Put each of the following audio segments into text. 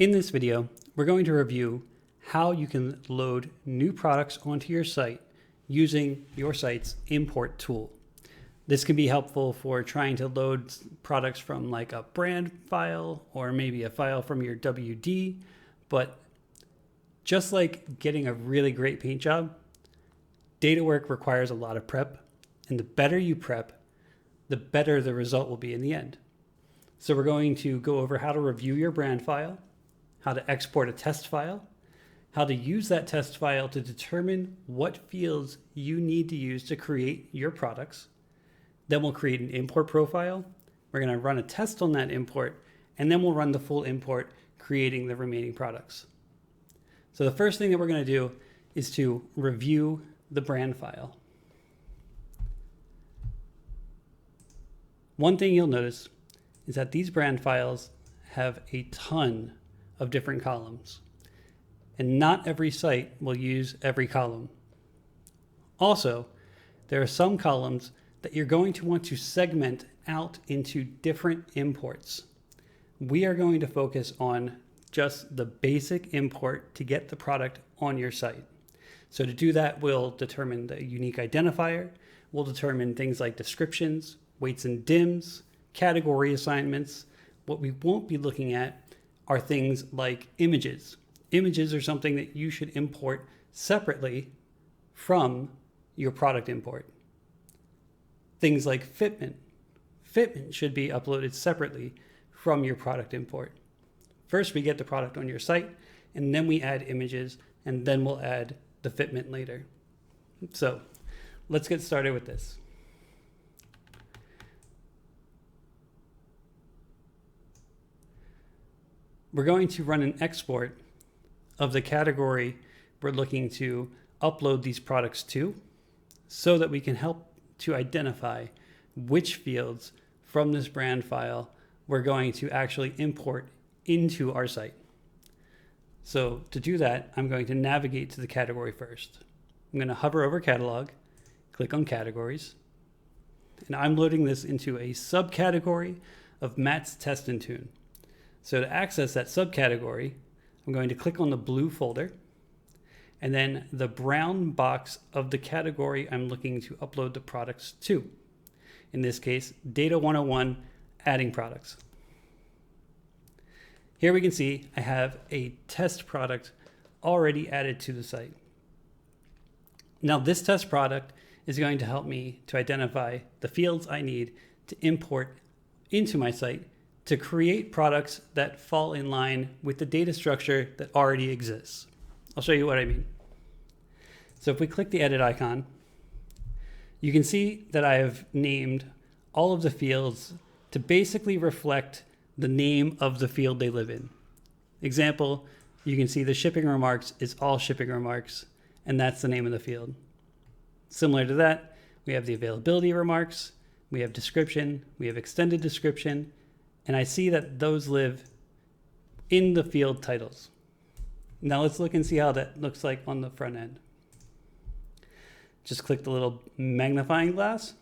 In this video, we're going to review how you can load new products onto your site using your site's import tool. This can be helpful for trying to load products from like a brand file or maybe a file from your WD, but just like getting a really great paint job, data work requires a lot of prep, and the better you prep, the better the result will be in the end. So we're going to go over how to review your brand file, how to export a test file, how to use that test file to determine what fields you need to use to create your products. Then we'll create an import profile. We're going to run a test on that import, and then we'll run the full import, creating the remaining products. So the first thing that we're going to do is to review the brand file. One thing you'll notice is that these brand files have a ton of different columns, and not every site will use every column. Also, there are some columns that you're going to want to segment out into different imports. We are going to focus on just the basic import to get the product on your site. So to do that, we'll determine the unique identifier. We'll determine things like descriptions, weights and dims, category assignments. What we won't be looking at are things like images. Images are something that you should import separately from your product import. Things like fitment. Fitment should be uploaded separately from your product import. First, we get the product on your site, and then we add images, and then we'll add the fitment later. So let's get started with this. We're going to run an export of the category we're looking to upload these products to so that we can help to identify which fields from this brand file we're going to actually import into our site. So to do that, I'm going to navigate to the category first. I'm going to hover over catalog, click on categories, and I'm loading this into a subcategory of Matt's Test and Tune. So to access that subcategory, I'm going to click on the blue folder, and then the brown box of the category I'm looking to upload the products to. In this case, Data 101, adding products. Here we can see I have a test product already added to the site. Now this test product is going to help me to identify the fields I need to import into my site to create products that fall in line with the data structure that already exists. I'll show you what I mean. So if we click the edit icon, you can see that I have named all of the fields to basically reflect the name of the field they live in. Example, you can see the shipping remarks is all shipping remarks, and that's the name of the field. Similar to that, we have the availability remarks, we have description, we have extended description, and I see that those live in the field titles. Now let's look and see how that looks like on the front end. Just click the little magnifying glass,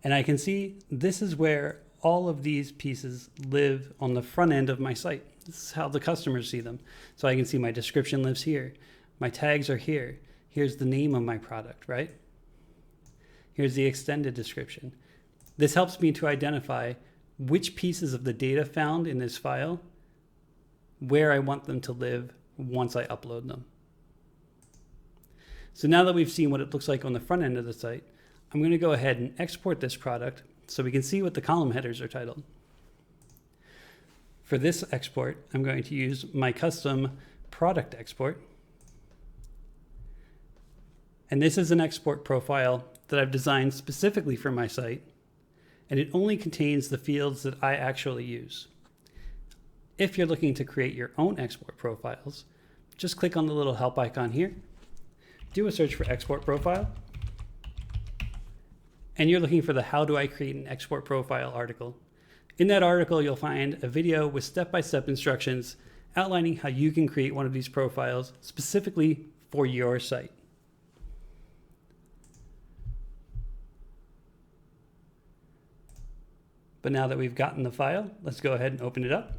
and I can see this is where all of these pieces live on the front end of my site. This is how the customers see them. So I can see my description lives here. My tags are here. Here's the name of my product, right? Here's the extended description. This helps me to identify which pieces of the data found in this file, where I want them to live once I upload them. So now that we've seen what it looks like on the front end of the site, I'm going to go ahead and export this product so we can see what the column headers are titled. For this export, I'm going to use my custom product export. And this is an export profile that I've designed specifically for my site, and it only contains the fields that I actually use. If you're looking to create your own export profiles, just click on the little help icon here, do a search for export profile, and you're looking for the How Do I Create an Export Profile article. In that article, you'll find a video with step-by-step instructions outlining how you can create one of these profiles specifically for your site. But now that we've gotten the file, let's go ahead and open it up.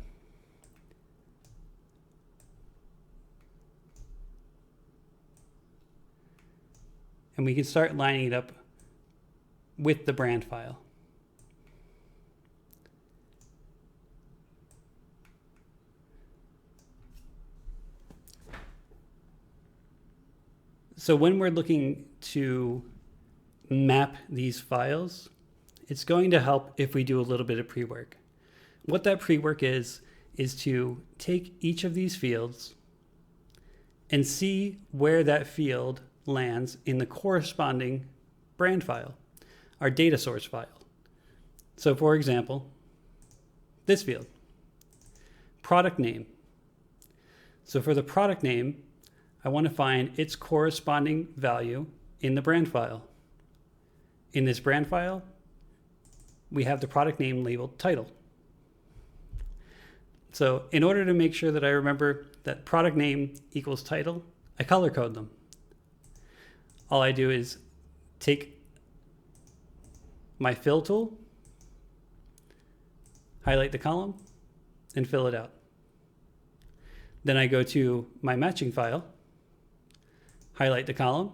and we can start lining it up with the brand file. So when we're looking to map these files, it's going to help if we do a little bit of pre-work. What that pre-work is to take each of these fields and see where that field lands in the corresponding brand file, our data source file. So for example, this field, product name. So for the product name, I want to find its corresponding value in the brand file. In this brand file, we have the product name labeled title. So in order to make sure that I remember that product name equals title, I color code them. All I do is take my fill tool, highlight the column, and fill it out. Then I go to my matching file, highlight the column,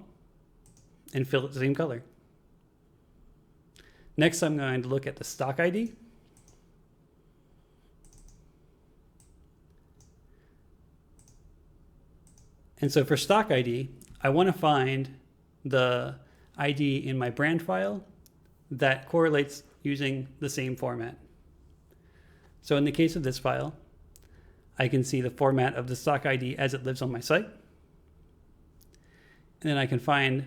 and fill it the same color. Next, I'm going to look at the stock ID. And so for stock ID, I want to find the ID in my brand file that correlates using the same format. So in the case of this file, I can see the format of the stock ID as it lives on my site. And then I can find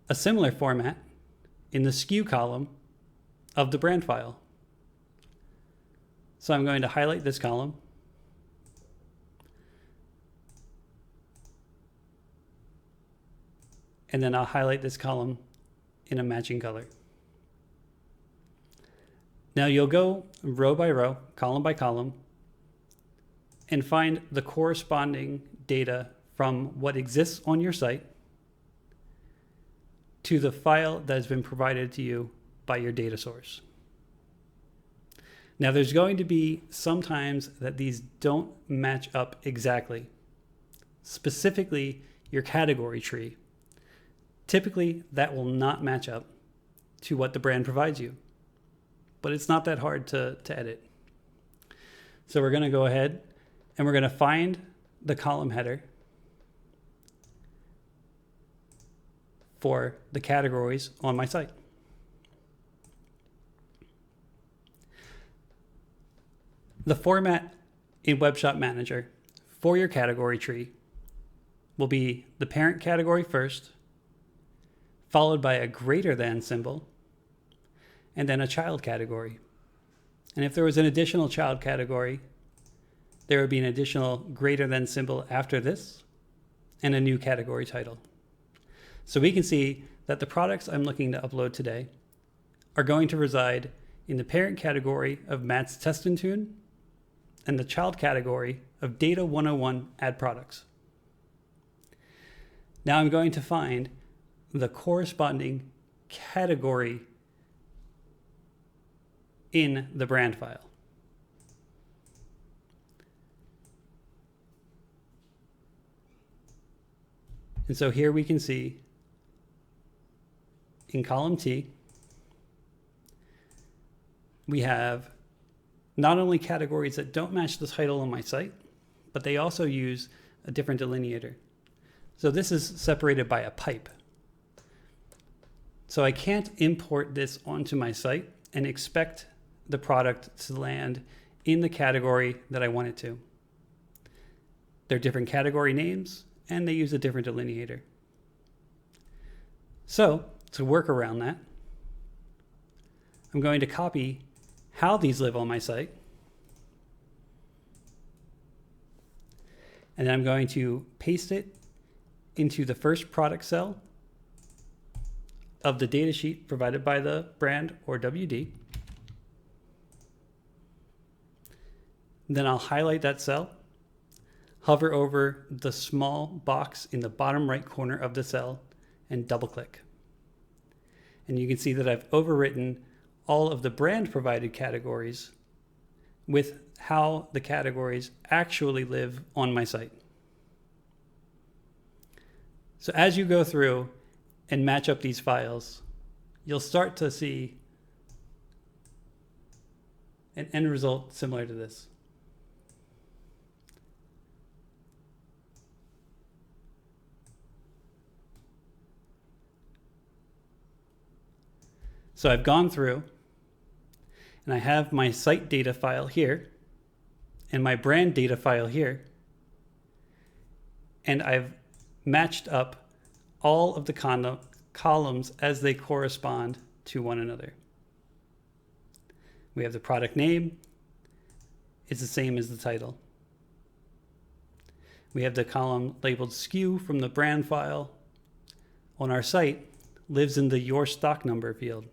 a similar format in the SKU column of the brand file. So I'm going to highlight this column, and then I'll highlight this column in a matching color. Now you'll go row by row, column by column, and find the corresponding data from what exists on your site to the file that has been provided to you by your data source. Now there's going to be some times that these don't match up exactly, specifically your category tree. Typically that will not match up to what the brand provides you, but it's not that hard to edit. So we're going to go ahead and we're going to find the column header for the categories on my site. The format in Web Shop Manager for your category tree will be the parent category first, followed by a greater than symbol, and then a child category. And if there was an additional child category, there would be an additional greater than symbol after this, and a new category title. So we can see that the products I'm looking to upload today are going to reside in the parent category of Matt's Test and Tune and the child category of Data 101 Ad Products. Now I'm going to find the corresponding category in the brand file. And so here we can see in column T, we have not only categories that don't match the title on my site, but they also use a different delineator. So this is separated by a pipe. So I can't import this onto my site and expect the product to land in the category that I want it to. They're different category names, and they use a different delineator. So to work around that, I'm going to copy how these live on my site, and then I'm going to paste it into the first product cell of the data sheet provided by the brand or WD. Then I'll highlight that cell, hover over the small box in the bottom right corner of the cell, and double click. And you can see that I've overwritten all of the brand provided categories with how the categories actually live on my site. So as you go through and match up these files, you'll start to see an end result similar to this. So I've gone through and I have my site data file here and my brand data file here. And I've matched up all of the columns as they correspond to one another. We have the product name. It's the same as the title. We have the column labeled SKU from the brand file on our site lives in the your stock number field.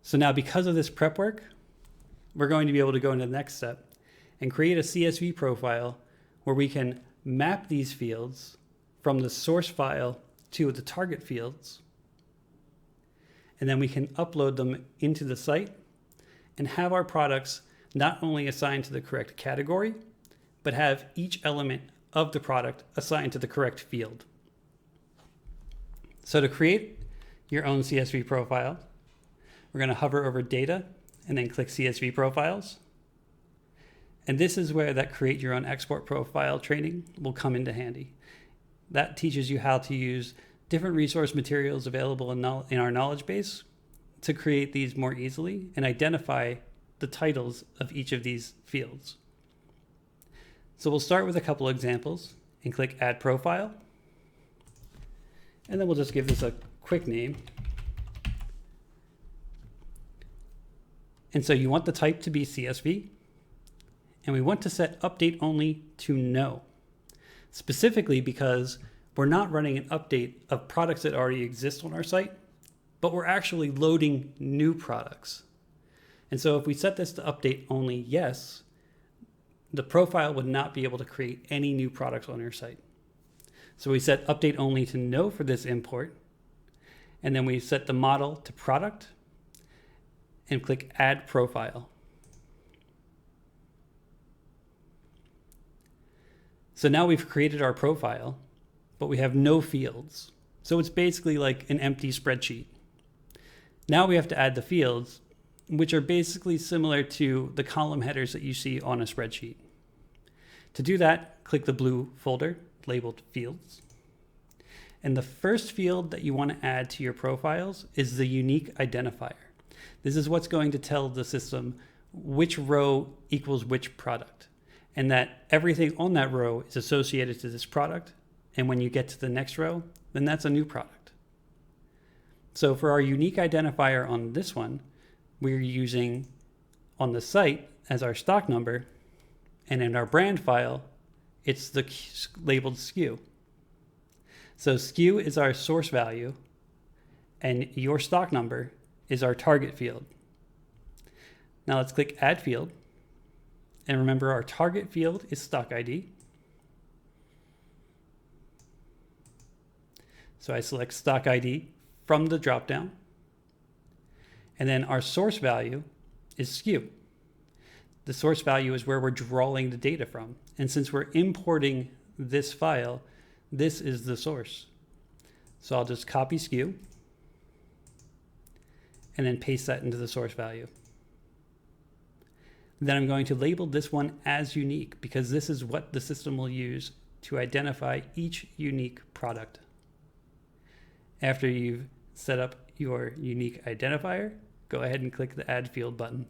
So now because of this prep work, we're going to be able to go into the next step and create a CSV profile where we can map these fields from the source file to the target fields. And then we can upload them into the site and have our products not only assigned to the correct category, but have each element of the product assigned to the correct field. So to create your own CSV profile, we're going to hover over data and then click CSV profiles. And this is where that create your own export profile training will come into handy. That teaches you how to use different resource materials available in our knowledge base to create these more easily and identify the titles of each of these fields. So we'll start with a couple examples and click Add Profile. And then we'll just give this a quick name. And so you want the type to be CSV, and we want to set update only to no, specifically because we're not running an update of products that already exist on our site, but we're actually loading new products. And so if we set this to update only yes, the profile would not be able to create any new products on your site. So we set update only to no for this import, and then we set the model to product and click Add Profile. So now we've created our profile, but we have no fields. So it's basically like an empty spreadsheet. Now we have to add the fields, which are basically similar to the column headers that you see on a spreadsheet. To do that, click the blue folder labeled Fields. And the first field that you want to add to your profiles is the unique identifier. This is what's going to tell the system which row equals which product, and that everything on that row is associated to this product. And when you get to the next row, then that's a new product. So for our unique identifier on this one, we're using on the site as our stock number, and in our brand file, it's the labeled SKU. So SKU is our source value, and your stock number is our target field. Now let's click Add Field. And remember, our target field is stock ID. So I select stock ID from the dropdown. And then our source value is SKU. The source value is where we're drawing the data from. And since we're importing this file, this is the source. So I'll just copy SKU and then paste that into the source value. Then I'm going to label this one as unique because this is what the system will use to identify each unique product. After you've set up your unique identifier, go ahead and click the Add Field button.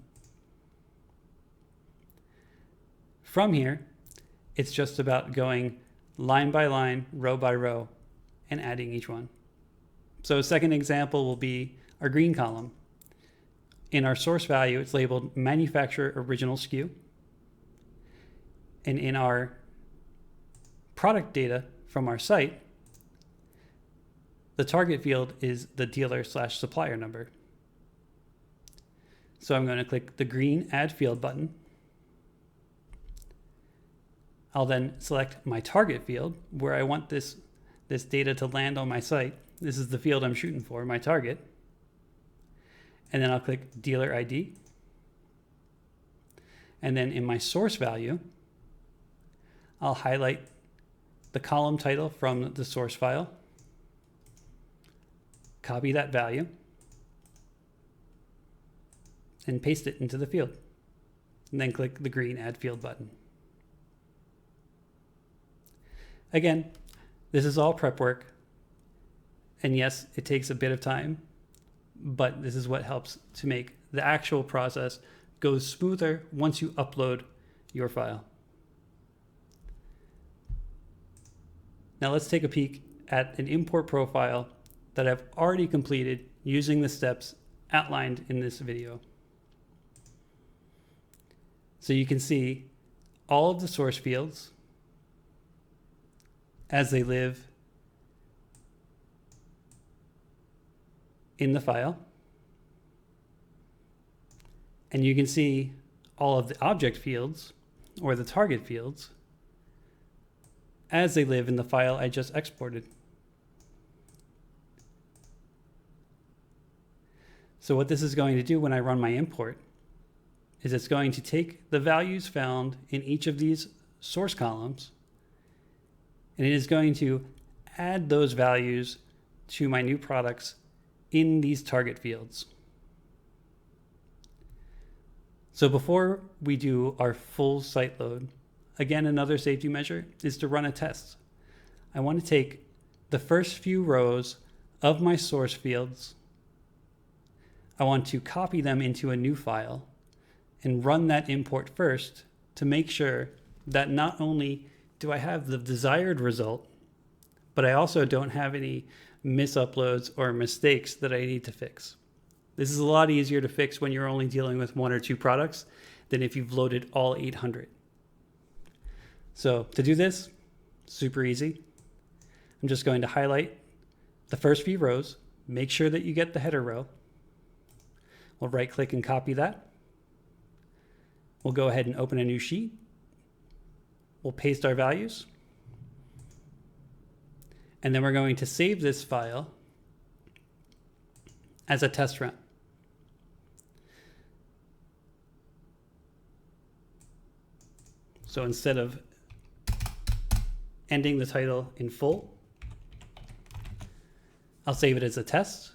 From here, it's just about going line by line, row by row, and adding each one. So a second example will be our green column. In our source value, it's labeled Manufacturer Original SKU. And in our product data from our site, the target field is the dealer/supplier number. So I'm going to click the green Add Field button. I'll then select my target field where I want this data to land on my site. This is the field I'm shooting for, my target. And then I'll click Dealer ID. And then in my source value, I'll highlight the column title from the source file. copy that value and paste it into the field. And then click the green Add Field button. Again, this is all prep work. And yes, it takes a bit of time, but this is what helps to make the actual process go smoother once you upload your file. Now let's take a peek at an import profile that I've already completed using the steps outlined in this video. So you can see all of the source fields as they live in the file. And you can see all of the object fields or the target fields as they live in the file I just exported. So what this is going to do when I run my import is it's going to take the values found in each of these source columns, and it is going to add those values to my new products in these target fields. So before we do our full site load, again, another safety measure is to run a test. I want to take the first few rows of my source fields. I want to copy them into a new file and run that import first to make sure that not only do I have the desired result, but I also don't have any misuploads or mistakes that I need to fix. This is a lot easier to fix when you're only dealing with 1 or 2 products than if you've loaded all 800. So to do this, super easy. I'm just going to highlight the first few rows, make sure that you get the header row. We'll right click and copy that. We'll go ahead and open a new sheet. We'll paste our values. And then we're going to save this file as a test run. So instead of ending the title in full, I'll save it as a test.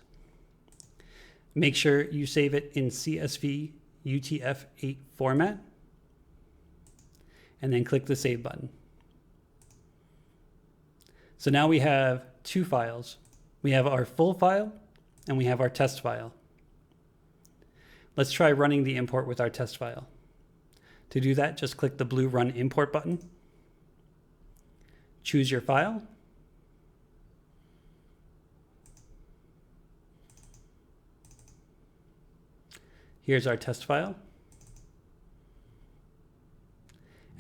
Make sure you save it in CSV UTF-8 format, and then click the Save button. So now we have 2 files. We have our full file and we have our test file. Let's try running the import with our test file. To do that, just click the blue Run Import button. Choose your file. Here's our test file.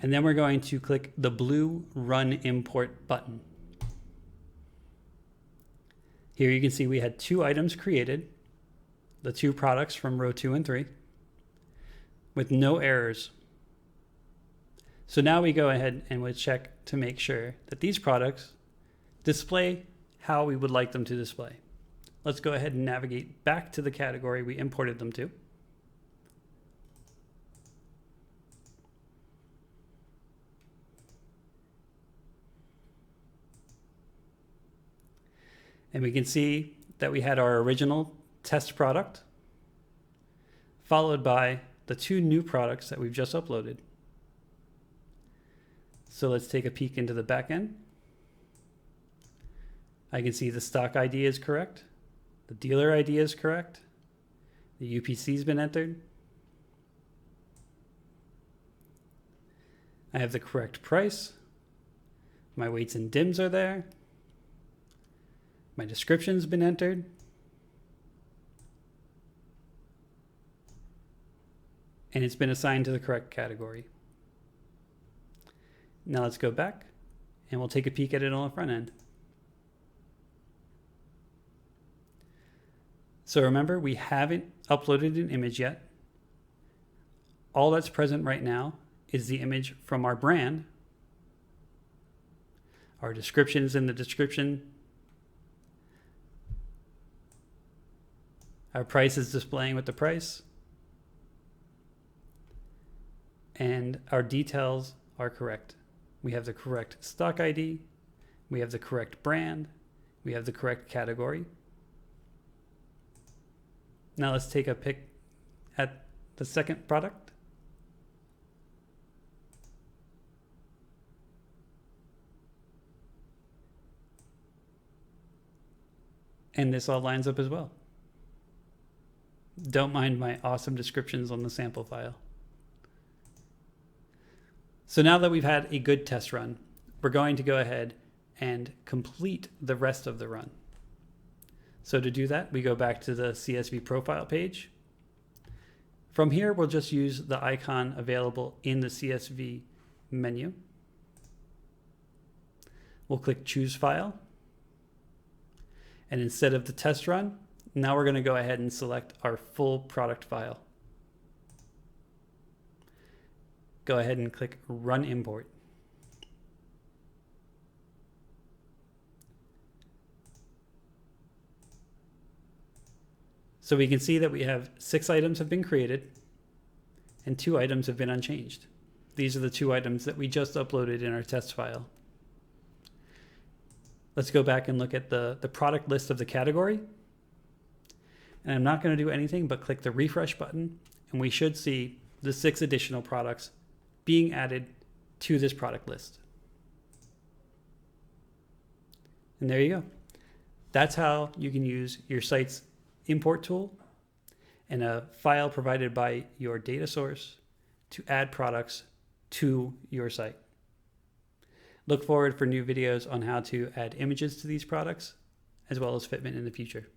And then we're going to click the blue Run Import button. Here you can see we had 2 items created, the 2 products from row 2 and 3, with no errors. So now we go ahead and we check to make sure that these products display how we would like them to display. Let's go ahead and navigate back to the category we imported them to. And we can see that we had our original test product, followed by the 2 new products that we've just uploaded. So let's take a peek into the back end. I can see the stock ID is correct. The dealer ID is correct. The UPC has been entered. I have the correct price. My weights and dims are there. My description's been entered. And it's been assigned to the correct category. Now let's go back and we'll take a peek at it on the front end. So remember, we haven't uploaded an image yet. All that's present right now is the image from our brand. Our description's in the description. Our price is displaying with the price. And our details are correct. We have the correct stock ID. We have the correct brand. We have the correct category. Now let's take a pick at the second product. And this all lines up as well. Don't mind my awesome descriptions on the sample file. So now that we've had a good test run, we're going to go ahead and complete the rest of the run. So to do that, we go back to the CSV profile page. From here, we'll just use the icon available in the CSV menu. We'll click Choose File. And instead of the test run, now we're going to go ahead and select our full product file. Go ahead and click Run Import. So we can see that we have 6 items have been created and 2 items have been unchanged. These are the 2 items that we just uploaded in our test file. Let's go back and look at the product list of the category. And I'm not going to do anything but click the refresh button, and we should see the 6 additional products being added to this product list. And there you go. That's how you can use your site's import tool and a file provided by your data source to add products to your site. Look forward for new videos on how to add images to these products, as well as fitment in the future.